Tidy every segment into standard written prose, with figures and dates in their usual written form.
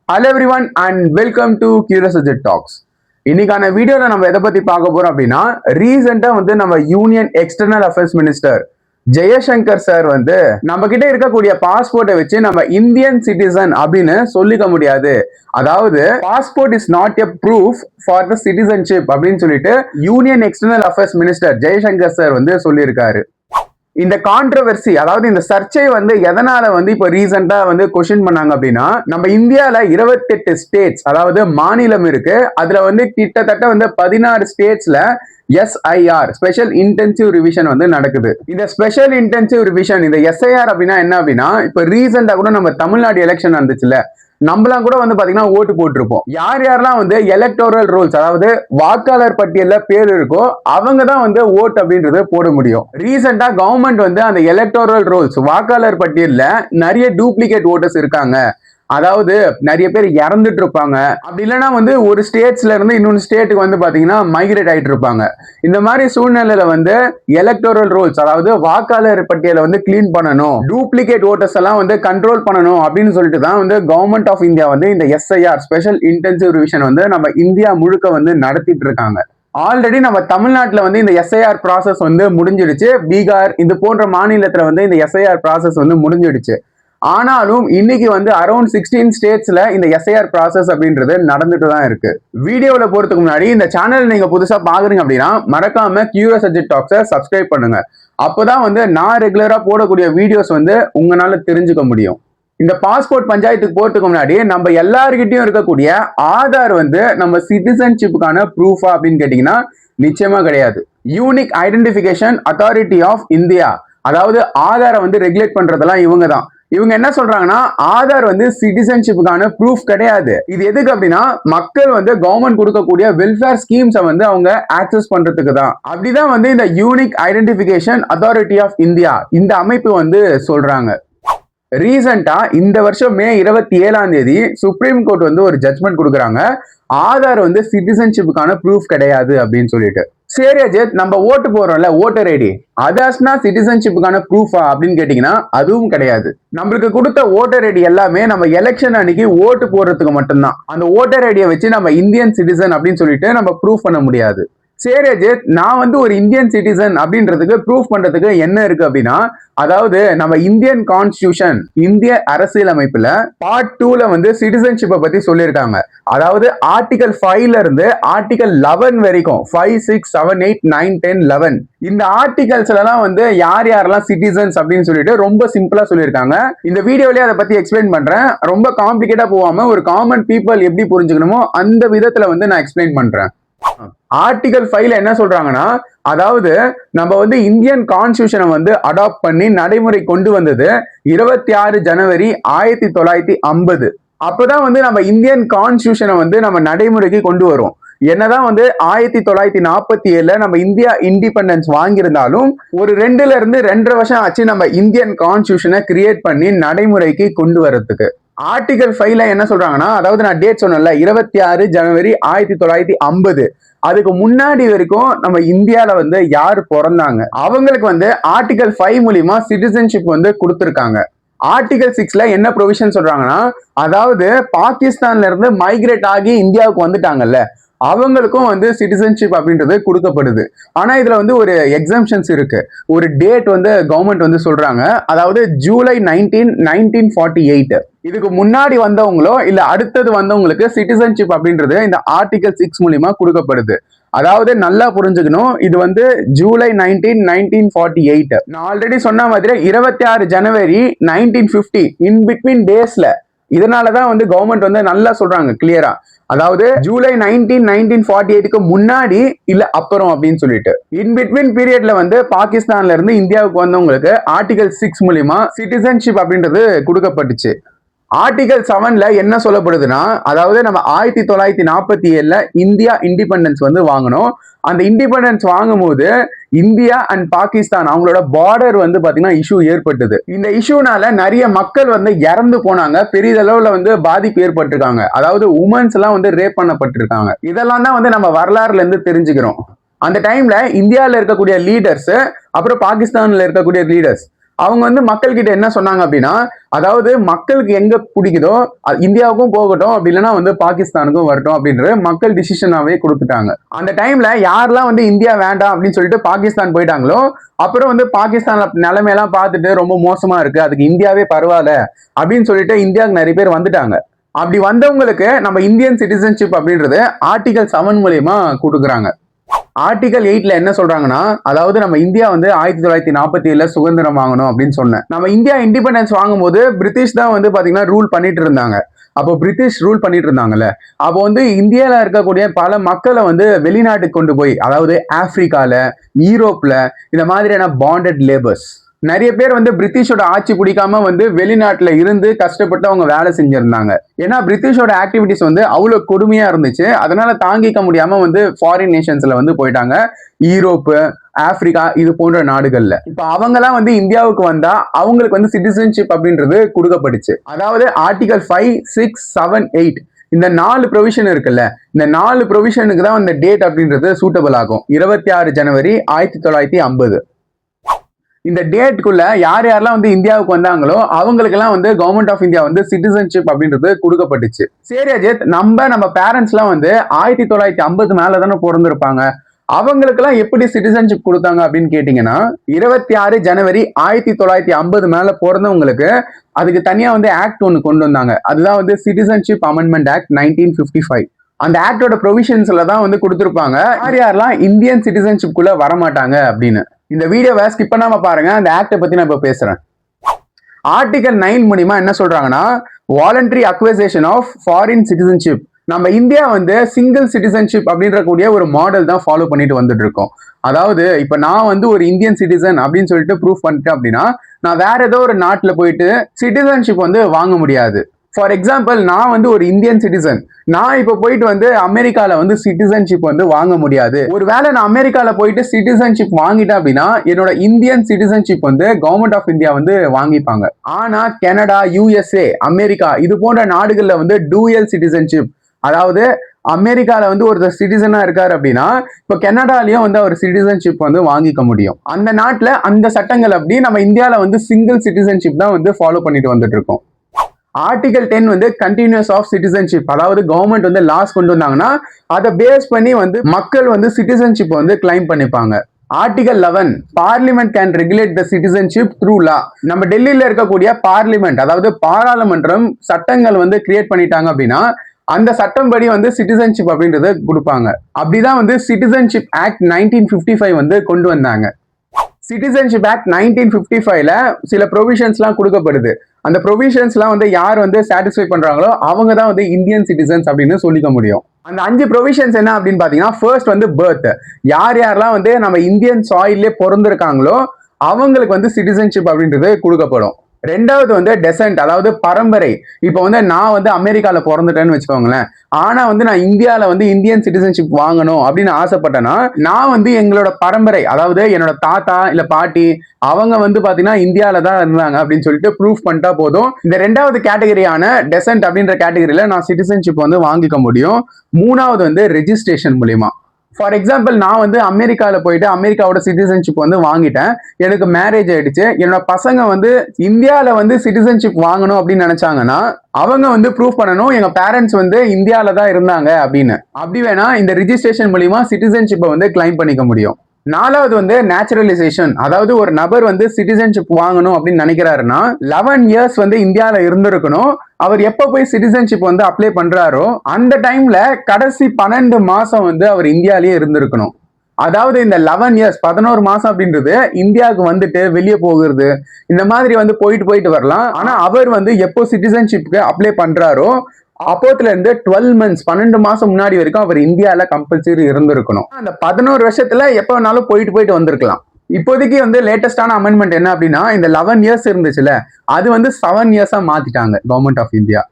Hello everyone and welcome to Curious Subject Talks. இன்னைக்கான வீடியோல நம்ம எதை பத்தி பார்க்க போறோம் அப்படின்னா ரீசெண்டா நம்ம union external affairs minister Jaishankar sir நம்ம கிட்ட இருக்கக்கூடிய பாஸ்போர்ட்டை வச்சு நம்ம இந்தியன் சிட்டிசன் அப்படின்னு சொல்லிக்க முடியாது. அதாவது passport is not a proof for the citizenship அப்படின்னு சொல்லிட்டு union external affairs minister Jaishankar sir சொல்லியிருக்காரு. இந்த கான்ட்ரவர்சி அதாவது இந்த சர்ச்சை எதனால இப்போ ரீசெண்டா கொஸ்டின் பண்ணாங்க அப்படின்னா நம்ம இந்தியால 28 ஸ்டேட்ஸ் அதாவது மாநிலம் இருக்கு. அதுல கிட்டத்தட்ட 16 ஸ்டேட்ஸ்ல SIR ஸ்பெஷல் இன்டென்சிவ் ரிவிஷன் நடக்குது. இந்த ஸ்பெஷல் இன்டென்சிவ் ரிவிஷன் இந்த SIR அப்படின்னா என்ன அப்படின்னா இப்ப ரீசெண்டா கூட நம்ம தமிழ்நாடு எலெக்ஷன் நடந்துச்சுல, நம்மளாம் கூட பாத்தீங்கன்னா ஓட்டு போட்டிருப்போம். யார் யாரெல்லாம் எலக்டோரல் ரூல்ஸ் அதாவது வாக்காளர் பட்டியல்ல பேர் இருக்கோ அவங்க தான் ஓட் அப்படின்றது போட முடியும். ரீசெண்டா கவர்மெண்ட் அந்த எலக்டோரல் ரூல்ஸ் வாக்காளர் பட்டியல்ல நிறைய டூப்ளிகேட் ஓட்டர்ஸ் இருக்காங்க, அதாவது நிறைய பேர் இறந்துட்டு இருப்பாங்க, அப்படி இல்லைன்னா ஒரு ஸ்டேட்ஸ்ல இருந்து இன்னொரு ஸ்டேட்டுக்கு பாத்தீங்கன்னா மைக்ரேட் ஆயிட்டு இருப்பாங்க. இந்த மாதிரி சூழ்நிலையில எலக்டோரல் ரூல்ஸ் அதாவது வாக்காளர் பட்டியலை கிளீன் பண்ணணும், டூப்ளிகேட் ஓட்டர்ஸ் எல்லாம் கண்ட்ரோல் பண்ணணும் அப்படின்னு சொல்லிட்டு தான் கவர்மெண்ட் ஆஃப் இந்தியா இந்த SIR ஸ்பெஷல் இன்டென்சிவ் ரிவிஷன் நம்ம இந்தியா முழுக்க நடத்திட்டு இருக்காங்க. ஆல்ரெடி நம்ம தமிழ்நாட்டுல இந்த SIR ப்ராசஸ் முடிஞ்சிடுச்சு. பீகார் இது போன்ற மாநிலத்துல இந்த SIR ப்ராசஸ் முடிஞ்சிடுச்சு. ஆனாலும் இன்னைக்கு அரௌண்ட் 16 ஸ்டேட்ஸ்ல இந்த SIR ப்ராசஸ் அப்படின்றது நடந்துட்டு தான் இருக்கு. வீடியோல போறதுக்கு முன்னாடி இந்த சேனல் நீங்க புதுசா பாக்குறீங்க அப்படின்னா மறக்காம கியூரியஸ் சப்ஜெக்ட் டாக்ஸை சப்ஸ்கிரைப் பண்ணுங்க. அப்பதான் நான் ரெகுலரா போடக்கூடிய வீடியோஸ் உங்களால தெரிஞ்சுக்க முடியும். இந்த பாஸ்போர்ட் பஞ்சாயத்துக்கு போறதுக்கு முன்னாடி நம்ம எல்லாருக்கிட்டையும் இருக்கக்கூடிய ஆதார் நம்ம சிட்டிசன்ஷிப்புக்கான ப்ரூஃபா அப்படின்னு கேட்டீங்கன்னா நிச்சயமா கிடையாது. Unique identification authority of India அதாவது ஆதாரை ரெகுலேட் பண்றதெல்லாம் இவங்க தான். இவங்க என்ன சொல்றாங்கன்னா ஆதார் சிட்டிசன்ஷிப்புக்கான ப்ரூஃப் கிடையாது. இது எதுக்கு அப்படின்னா மக்கள் கவர்மெண்ட் கொடுக்கக்கூடிய வெல்ஃபேர் ஸ்கீம்ஸை அவங்க ஆக்சஸ் பண்றதுக்கு தான். அப்படிதான் இந்த unique identification authority of India இந்த அமைப்பு சொல்றாங்க. ரீசெண்டா இந்த வருஷம் மே 27 சுப்ரீம் கோர்ட் ஒரு ஜட்மெண்ட் கொடுக்குறாங்க, ஆதார் சிட்டிசன்ஷிப்புக்கான ப்ரூஃப் கிடையாது அப்படின்னு சொல்லிட்டு. சரி அஜித், நம்ம ஓட்டு போறோம்ல ஓட்டர் ஐடி அதாஸ்னா சிட்டிசன்ஷிப்புக்கான ப்ரூஃபா அப்படின்னு கேட்டீங்கன்னா அதுவும் கிடையாது. நம்மளுக்கு கொடுத்த ஓட்டர் ஐடி எல்லாமே நம்ம எலெக்ஷன் அன்னைக்கு ஓட்டு போடுறதுக்கு மட்டும்தான். அந்த ஓட்டர் ஐடியை வச்சு நம்ம இந்தியன் சிட்டிசன் அப்படின்னு சொல்லிட்டு நம்ம ப்ரூஃப் பண்ண முடியாது. சரி அஜித், நான் ஒரு இந்தியன் சிட்டிசன் அப்படின்றதுக்கு ப்ரூஃப் பண்றதுக்கு என்ன இருக்கு அப்படின்னா அதாவது நம்ம இந்தியன் கான்ஸ்டிடியூஷன் இந்திய அரசியலமைப்புல பார்ட் 2ல சிட்டிசன்ஷிப்பை பத்தி சொல்லியிருக்காங்க. அதாவது ஆர்டிகல் 5ல இருந்து ஆர்டிகல் 11 வரைக்கும் 5, 6, 7, 8, 9, 10, 11 இந்த ஆர்டிகல்ஸ்ல எல்லாம் யார் யாரெல்லாம் சிட்டிசன்ஸ் அப்படின்னு சொல்லிட்டு ரொம்ப சிம்பிளா சொல்லியிருக்காங்க. இந்த வீடியோலயே அதை பத்தி எக்ஸ்பிளைன் பண்றேன். ரொம்ப காம்ப்ளிகேட்டா போகாம ஒரு காமன் பீப்புள் எப்படி புரிஞ்சுக்கணுமோ அந்த விதத்துல நான் எக்ஸ்பிளைன் பண்றேன். ஆர்டிகல் 5ல என்ன சொல்றாங்கன்னா அதாவது நம்ம இந்தியன் கான்ஸ்டிடியூஷனை அடாப்ட் பண்ணி நடைமுறை கொண்டு வந்தது 26 ஜனவரி 1950. அப்பதான் நம்ம இந்தியன் கான்ஸ்டிடியூஷனை நம்ம நடைமுறைக்கு கொண்டு வரும். என்னதான் 1947 நம்ம இந்தியா இண்டிபெண்டன்ஸ் வாங்கியிருந்தாலும் ஒரு 2ல இருந்து 2.5 வருஷம் ஆச்சு நம்ம இந்தியன் கான்ஸ்டிடியூஷனை கிரியேட் பண்ணி நடைமுறைக்கு கொண்டு வரதுக்கு. ஆர்டிகல் 5ல என்ன சொல்றாங்கன்னா அதாவது நான் டேட் சொன்னேன்ல 26 ஜனவரி 1950 அதுக்கு முன்னாடி வரைக்கும் நம்ம இந்தியால யாரு பிறந்தாங்க அவங்களுக்கு ஆர்டிகல் 5 மூலியமா சிட்டிசன்ஷிப் கொடுத்திருக்காங்க. ஆர்டிகல் 6ல என்ன ப்ரொவிஷன் சொல்றாங்கன்னா அதாவது பாகிஸ்தான்ல இருந்து மைக்ரேட் ஆகி இந்தியாவுக்கு வந்துட்டாங்கல்ல அவங்களுக்கும் சிட்டிசன்ஷிப் அப்படின்றது கொடுக்கப்படுது. ஆனா இதுல ஒரு எக்ஸம்ஷன்ஸ் இருக்கு. ஒரு டேட் கவர்மெண்ட் சொல்றாங்க, அதாவது ஜூலை 19, 1948 இதுக்கு முன்னாடி வந்தவங்களோ இல்ல அடுத்தது வந்தவங்களுக்கு சிட்டிசன்ஷிப் அப்படின்றது இந்த ஆர்டிகல் 6 மூலியமா கொடுக்கப்படுது. அதாவது நல்லா புரிஞ்சுக்கணும், இது ஜூலை 19, 1948 நான் ஆல்ரெடி சொன்ன மாதிரி 26 ஜனவரி 1950 இன் பிட்வீன் டேஸ்ல. இதனாலதான் கவர்மெண்ட் நல்லா சொல்றாங்க கிளியரா, அதாவது ஜூலை 19, 1948க்கு முன்னாடி இல்ல அப்புறம் அப்படின்னு சொல்லிட்டு. இன் பிட்வீன் பீரியட்ல பாகிஸ்தான்ல இருந்து இந்தியாவுக்கு வந்தவங்களுக்கு ஆர்டிகல் 6 மூலியமா சிட்டிசன்ஷிப் அப்படின்றது கொடுக்கப்பட்டுச்சு. ஆர்டிகல் 7ல என்ன சொல்லப்படுதுன்னா அதாவது நம்ம 1947 இந்தியா இண்டிபெண்டன்ஸ் வாங்கணும். அந்த இண்டிபெண்டன்ஸ் வாங்கும் போது இந்தியா அண்ட் பாகிஸ்தான் அவங்களோட பார்டர் பாத்தீங்கன்னா இஷ்யூ ஏற்பட்டது. இந்த இஷ்யூனால நிறைய மக்கள் இறந்து போனாங்க, பெரிதளவுல பாதிப்பு ஏற்பட்டிருக்காங்க. அதாவது உமன்ஸ் எல்லாம் ரேப் பண்ணப்பட்டிருக்காங்க. இதெல்லாம் தான் நம்ம வரலாறுல இருந்து தெரிஞ்சுக்கிறோம். அந்த டைம்ல இந்தியாவில் இருக்கக்கூடிய லீடர்ஸ் அப்புறம் பாகிஸ்தான்ல இருக்கக்கூடிய லீடர்ஸ் அவங்க வந்து மக்கள் கிட்ட என்ன சொன்னாங்க அப்படின்னா, அதாவது மக்களுக்கு எங்க பிடிக்குதோ இந்தியாவுக்கும் போகட்டும், அப்படி இல்லைன்னா வந்து பாகிஸ்தானுக்கும் வரட்டும் அப்படின்ற மக்கள் டிசிஷனாவே கொடுத்துட்டாங்க. அந்த டைம்ல யாரெல்லாம் வந்து இந்தியா வேண்டாம் அப்படின்னு சொல்லிட்டு பாகிஸ்தான் போயிட்டாங்களோ, அப்புறம் வந்து பாகிஸ்தான் நிலைமையெல்லாம் பார்த்துட்டு ரொம்ப மோசமா இருக்கு, அதுக்கு இந்தியாவே பரவாயில்ல அப்படின்னு சொல்லிட்டு இந்தியாவுக்கு நிறைய பேர் வந்துட்டாங்க. அப்படி வந்தவங்களுக்கு நம்ம இந்தியன் சிட்டிசன்ஷிப் அப்படின்றது ஆர்டிகல் 7 மூலியமா கொடுக்குறாங்க. ஆர்டிகல் 8ல என்ன சொல்றாங்கன்னா, அதாவது நம்ம இந்தியா வந்து 1947 சுதந்திரம் வாங்கணும் அப்படின்னு சொன்னேன். நம்ம இந்தியா இண்டிபெண்டன்ஸ் வாங்கும்போது பிரிட்டிஷ் தான் வந்து பாத்தீங்கன்னா ரூல் பண்ணிட்டு இருந்தாங்க. அப்போ பிரிட்டிஷ் ரூல் பண்ணிட்டு இருந்தாங்கல்ல, அப்போ வந்து இந்தியால இருக்கக்கூடிய பல மக்களை வந்து வெளிநாட்டுக்கு கொண்டு போய், அதாவது ஆப்பிரிக்கால, யூரோப்ல இந்த மாதிரியான பாண்டட் லேபர்ஸ் நிறைய பேர் வந்து பிரிட்டிஷோட ஆட்சி பிடிக்காம வந்து வெளிநாட்டுல இருந்து கஷ்டப்பட்டு அவங்க வேலை செஞ்சிருந்தாங்க. ஏன்னா பிரிட்டிஷோட ஆக்டிவிட்டிஸ் வந்து அவ்வளவு கொடுமையா இருந்துச்சு. அதனால தாங்கிக்க முடியாம வந்து ஃபாரின் நேஷன்ஸ்ல வந்து போயிட்டாங்க. யூரோப்பு, ஆப்பிரிக்கா இது போன்ற நாடுகள்ல. இப்ப அவங்க எல்லாம் வந்து இந்தியாவுக்கு வந்தா அவங்களுக்கு வந்து சிட்டிசன்ஷிப் அப்படின்றது கொடுக்கப்பட்டுச்சு. அதாவது ஆர்டிகல் 5, 6, 7, 8 இந்த 4 ப்ரொவிஷன் இருக்குல்ல, இந்த 4 ப்ரொவிஷனுக்கு தான் இந்த டேட் அப்படின்றது சூட்டபிள் ஆகும். 26 ஜனவரி 1950. இந்த டேட்டுக்குள்ள யார் யாரெல்லாம் வந்து இந்தியாவுக்கு வந்தாங்களோ அவங்களுக்கு எல்லாம் வந்து கவர்மெண்ட் ஆஃப் இந்தியா வந்து சிட்டிசன்ஷிப் அப்படின்றது கொடுக்கப்பட்டுச்சு. சரி அஜித், நம்ம பேரண்ட்ஸ் எல்லாம் வந்து 1950 மேலதானே பிறந்திருப்பாங்க, அவங்களுக்கு எல்லாம் எப்படி சிட்டிசன்ஷிப் கொடுத்தாங்க அப்படின்னு கேட்டீங்கன்னா, 26 ஜனவரி 1950 மேல பிறந்தவங்களுக்கு அதுக்கு தனியா வந்து ஆக்ட் ஒன்னு கொண்டு வந்தாங்க. அதுதான் வந்து சிட்டிசன்ஷிப் அமெண்ட்மெண்ட் ஆக்ட் 1955. அந்த ஆக்டோட ப்ரொவிஷன்ஸ்ல தான் வந்து கொடுத்திருப்பாங்க யார் யாரெல்லாம் இந்தியன் சிட்டிசன்ஷிப் குள்ள வரமாட்டாங்க அப்படின்னு. இந்த வீடியோவை ஸ்கிப் பண்ணாம பாருங்க, அந்த ஆக்டை பத்தி நான் இப்ப பேசுறேன். ஆர்டிகல் 9 மூலியமா என்ன சொல்றாங்கன்னா, voluntary acquisition of foreign citizenship. நம்ம இந்தியா வந்து சிங்கிள் சிட்டிசன்ஷிப் அப்படின்ற கூடிய ஒரு மாடல் தான் ஃபாலோ பண்ணிட்டு வந்துட்டு இருக்கோம். அதாவது இப்ப நான் வந்து ஒரு இந்தியன் சிட்டிசன் அப்படின்னு சொல்லிட்டு ப்ரூவ் பண்ணிட்டேன் அப்படின்னா, நான் வேற ஏதோ ஒரு நாட்டுல போயிட்டு சிட்டிசன்ஷிப் வந்து வாங்க முடியாது. ஃபார் எக்ஸாம்பிள், நான் வந்து ஒரு இந்தியன் சிட்டிசன், நான் இப்ப போயிட்டு வந்து அமெரிக்கால வந்து சிட்டிசன்ஷிப் வந்து வாங்க முடியாது. ஒருவேளை நான் அமெரிக்கால போயிட்டு சிட்டிசன்ஷிப் வாங்கிட்டேன் அப்படின்னா என்னோட இந்தியன் சிட்டிசன்ஷிப் வந்து கவர்மெண்ட் ஆஃப் இந்தியா வந்து வாங்கிப்பாங்க. ஆனா கனடா, யூஎஸ்ஏ, அமெரிக்கா இது போன்ற நாடுகள்ல வந்து டூயல் சிட்டிசன்ஷிப், அதாவது அமெரிக்கால வந்து ஒருத்தர் சிட்டிசனா இருக்காரு அப்படின்னா இப்ப கனடாலயும் வந்து அவர் சிட்டிசன்ஷிப் வந்து வாங்கிக்க முடியும். அந்த நாட்டுல அந்த சட்டங்கள் அப்படி, நம்ம இந்தியால வந்து சிங்கிள் சிட்டிசன்ஷிப் தான் வந்து ஃபாலோ பண்ணிட்டு வந்துட்டு இருக்கோம். ஆர்டிகல் 10 வந்து கண்டினியூஸ் ஆஃப் சிட்டிசன்ஷிப், அதாவது கவர்மெண்ட் வந்து லாஸ் கொண்டு வந்தாங்கன்னா அதை பேஸ் பண்ணி வந்து மக்கள் வந்து சிட்டிசன்ஷிப் வந்து கிளைம் பண்ணிப்பாங்க. Article 11 parliament can regulate the citizenship through law. நம்ம டெல்லியில இருக்கக்கூடிய பார்லிமெண்ட், அதாவது பாராளுமன்றம் சட்டங்கள் வந்து கிரியேட் பண்ணிட்டாங்க அப்படின்னா அந்த சட்டம் படி வந்து சிட்டிசன்ஷிப் அப்படின்றத கொடுப்பாங்க. அப்படிதான் வந்து சிட்டிசன்ஷிப் ஆக்ட் 1955 வந்து கொண்டு வந்தாங்க. சிட்டிசன்ஷிப் ஆக்ட் 1955ல சில ப்ரொவிஷன்ஸ்லாம் கொடுக்கப்படுது. அந்த ப்ரொவிஷன்ஸ்லாம் வந்து யார் வந்து சாட்டிஸ்ஃபை பண்றாங்களோ அவங்க தான் வந்து இந்தியன் சிட்டிசன்ஸ் அப்படின்னு சொல்லிக்க முடியும். அந்த 5 ப்ரொவிஷன்ஸ் என்ன அப்படின்னு பாத்தீங்கன்னா, ஃபர்ஸ்ட் வந்து பர்த், யார் யாரெல்லாம் வந்து நம்ம இந்தியன் சாயிலே பிறந்திருக்காங்களோ அவங்களுக்கு வந்து சிட்டிசன்ஷிப் அப்படின்றது கொடுக்கப்படும். ரெண்டாவது வந்து டெசன்ட், அதாவது பரம்பரை. இப்போ வந்து நான் வந்து அமெரிக்கால பிறந்துட்டேன்னு வச்சுக்கோங்களேன், ஆனா வந்து நான் இந்தியால வந்து இந்தியன் சிட்டிசன்ஷிப் வாங்கணும் அப்படின்னு ஆசைப்பட்டேன்னா நான் வந்து எங்களோட பரம்பரை, அதாவது என்னோட தாத்தா இல்ல பாட்டி அவங்க வந்து பாத்தீங்கன்னா இந்தியால தான் இருந்தாங்க அப்படின்னு சொல்லிட்டு ப்ரூஃப் பண்ணிட்டா போதும். இந்த ரெண்டாவது கேட்டகரியான டெசன்ட் அப்படின்ற கேட்டகரியில நான் சிட்டிசன்ஷிப் வந்து வாங்கிக்க முடியும். மூணாவது வந்து ரெஜிஸ்ட்ரேஷன் மூலியமா. ஃபார் எக்ஸாம்பிள், நான் வந்து அமெரிக்கால போயிட்டு அமெரிக்காவோட சிட்டிசன்ஷிப் வந்து வாங்கிட்டேன், எனக்கு மேரேஜ் ஆயிடுச்சு, என்னோட பசங்க வந்து இந்தியால வந்து சிட்டிசன்ஷிப் வாங்கணும் அப்படின்னு நினைச்சாங்கன்னா அவங்க வந்து ப்ரூவ் பண்ணணும் எங்க பேரண்ட்ஸ் வந்து இந்தியால தான் இருந்தாங்க அப்படின்னு. அப்படி வேணா இந்த ரிஜிஸ்ட்ரேஷன் மூலியமா சிட்டிசன்ஷிப்பை வந்து கிளைம் பண்ணிக்க முடியும். நாலாவது வந்து நேச்சுரலைசேஷன், அதாவது ஒரு நபர் வந்து சிட்டிசன்ஷிப் வாங்கணும் அப்படின்னு நினைக்கிறாருன்னா 11 இயர்ஸ் வந்து இந்தியால இருந்திருக்கணும். அவர் எப்ப போய் சிட்டிசன்ஷிப் வந்து அப்ளை பண்றாரோ அந்த டைம்ல கடைசி 12 மாசம் வந்து அவர் இந்தியாலேயே இருந்திருக்கணும். அதாவது இந்த 11 இயர்ஸ் 11 மாசம் அப்படின்றது இந்தியாவுக்கு வந்துட்டு வெளியே போகிறது இந்த மாதிரி வந்து போயிட்டு வரலாம். ஆனா அவர் வந்து எப்போ சிட்டிசன்ஷிப்க்கு அப்ளை பண்றாரோ அப்போத்துல இருந்து 12 மந்த்ஸ் 12 மாசம் முன்னாடி வரைக்கும் அவர் இந்தியால கம்பல்சரி இருந்திருக்கணும். அந்த 11 வருஷத்துல எப்ப வேணாலும் போயிட்டு வந்திருக்கலாம். இப்போதைக்கு வந்து லேட்டஸ்டான அமெண்ட்மெண்ட் என்ன அப்படின்னா, இந்த 11 இயர்ஸ் இருந்துச்சுல அது வந்து 7 இயர்ஸா மாத்திட்டாங்க government of India.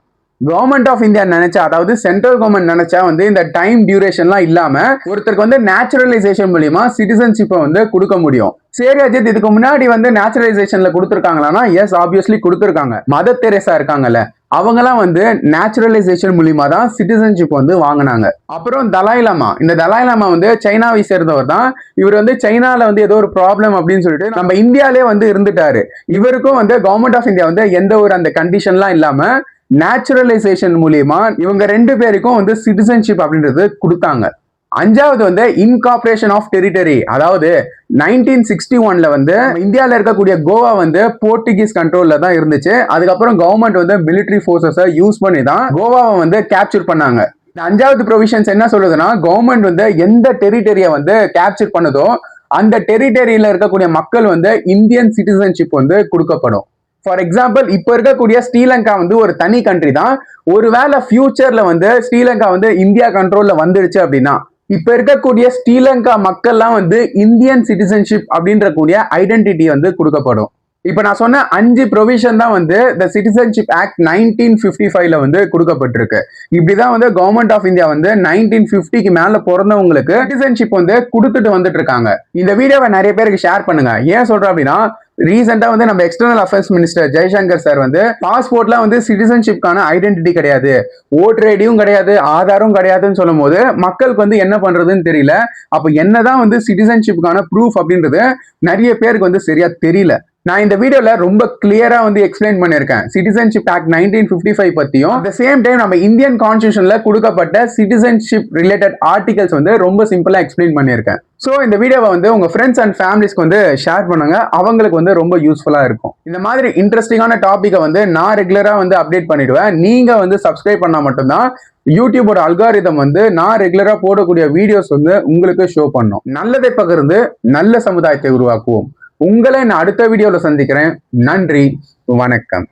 Government of India நினைச்சா, அதாவது சென்ட்ரல் கவர்மெண்ட் நினைச்சா வந்து இந்த டைம் டியூரேஷன்லாம் இல்லாம ஒருத்தருக்கு வந்து நேச்சுரலைசேஷன் மூலியமா சிட்டிசன்ஷிப்பை வந்து கொடுக்க முடியும். சரி அஜித், இதுக்கு முன்னாடி வந்து நேச்சுரலைசேஷன்ல கொடுத்துருக்காங்களான்னா எஸ், ஆப்வியஸ்லி கொடுத்துருக்காங்க. மதர் தெரேசா இருக்காங்கல்ல, அவங்கலாம் வந்து நேச்சுரலைசேஷன் மூலியமா தான் சிட்டிசன்ஷிப் வந்து வாங்கினாங்க. அப்புறம் தலாய்லாமா, இந்த தலாய்லாமா வந்து சைனாவை சேர்ந்தவர் தான். இவர் வந்து சைனால வந்து ஏதோ ஒரு ப்ராப்ளம் அப்படின்னு சொல்லிட்டு நம்ம இந்தியாலே வந்து இருந்துட்டாரு. இவருக்கும் வந்து கவர்மெண்ட் ஆஃப் இந்தியா வந்து எந்த ஒரு அந்த கண்டிஷன்லாம் இல்லாம நேச்சுரலைசேஷன் மூலியமா இவங்க 2 பேருக்கும் வந்து சிட்டிசன்ஷிப் அப்படின்றது கொடுத்தாங்க. அஞ்சாவது வந்து இன்கார்பரேஷன் ஆஃப் டெரிட்டரி, அதாவது 1961ல வந்து இந்தியாவில் இருக்கக்கூடிய கோவா வந்து போர்ச்சுகீஸ் கண்ட்ரோல்ல தான் இருந்துச்சு. அதுக்கப்புறம் கவர்மெண்ட் வந்து மிலிட்டரி போர்சஸை யூஸ் பண்ணி தான் கோவாவை வந்து கேப்சர் பண்ணாங்க. இந்த 5வது ப்ரொவிஷன்ஸ் என்ன சொல்லுதுன்னா, கவர்மெண்ட் வந்து எந்த டெரிட்டரியை வந்து கேப்சர் பண்ணுதோ அந்த டெரிட்டரியில இருக்கக்கூடிய மக்கள் வந்து இந்தியன் சிட்டிசன்ஷிப் வந்து கொடுக்கப்படும். ஃபார் எக்ஸாம்பிள், இப்ப இருக்கக்கூடிய ஸ்ரீலங்கா வந்து ஒரு தனி கண்ட்ரி தான். ஒருவேளை ஃபியூச்சர்ல வந்து ஸ்ரீலங்கா வந்து இந்தியா கண்ட்ரோல்ல வந்துடுச்சு அப்படின்னா, இப்ப இருக்கக்கூடிய ஸ்ரீலங்கா மக்கள்லாம் வந்து இந்தியன் சிட்டிசன்ஷிப் அப்படின்ற கூடிய ஐடென்டிட்டி வந்து கொடுக்கப்படும். இப்ப நான் சொன்ன 5 ப்ரொவிஷன் தான் வந்து த சிட்டிசன்ஷிப் ஆக்ட் 1955ல வந்து கொடுக்கப்பட்டிருக்கு. இப்படிதான் வந்து கவர்மெண்ட் ஆஃப் இந்தியா வந்து 1950க்கு மேல பிறந்தவங்களுக்கு சிட்டிசன்ஷிப் வந்து கொடுத்துட்டு வந்துட்டு இருக்காங்க. இந்த வீடியோவை நிறைய பேருக்கு ஷேர் பண்ணுங்க. ஏன் சொல்றேன் அப்படின்னா, ரீசெண்டா வந்து நம்ம external affairs minister Jaishankar sir வந்து பாஸ்போர்ட்லாம் வந்து சிட்டிசன்ஷிப்கான ஐடென்டிட்டி கிடையாது, ஓட்டர் ஐடியும் கிடையாது, ஆதாரும் கிடையாதுன்னு சொல்லும் போது மக்களுக்கு வந்து என்ன பண்றதுன்னு தெரியல. அப்ப என்னதான் வந்து சிட்டிசன்ஷிப்கான ப்ரூஃப் அப்படின்றது நிறைய பேருக்கு வந்து சரியா தெரியல. நான் இந்த வீடியோல ரொம்ப கிளியரா வந்து எக்ஸ்பிளைன் பண்ணிருக்கேன் சிட்டிசன்ஷிப் ஆக்ட் 1955 பத்தியும். அட் த சேம் டைம் நம்ம இந்தியன் கான்ஸ்டிடியூஷன்ல கொடுக்கப்பட்ட சிட்டிசன்ஷிப் ரிலேட்டட் ஆர்டிகல்ஸ் வந்து ரொம்ப சிம்பிளா எக்ஸ்பிளைன் பண்ணிருக்கேன். ஸோ இந்த வீடியோவை வந்து உங்க ஃப்ரெண்ட்ஸ் அண்ட் ஃபேமிலிஸ்க்கு வந்து ஷேர் பண்ணுங்க, அவங்களுக்கு வந்து ரொம்ப யூஸ்ஃபுல்லா இருக்கும். இந்த மாதிரி இன்ட்ரெஸ்டிங்கான டாபிக்கை வந்து நான் ரெகுலரா வந்து அப்டேட் பண்ணிடுவேன். நீங்க வந்து சப்ஸ்கிரைப் பண்ணா மட்டும்தான் யூடியூபோட அல்காரிதம் வந்து நான் ரெகுலரா போடக்கூடிய வீடியோஸ் வந்து உங்களுக்கு ஷோ பண்ணும். நல்லதை பகிர்ந்து நல்ல சமுதாயத்தை உருவாக்குவோம். உங்களை நான் அடுத்த வீடியோல சந்திக்கிறேன். நன்றி, வணக்கம்.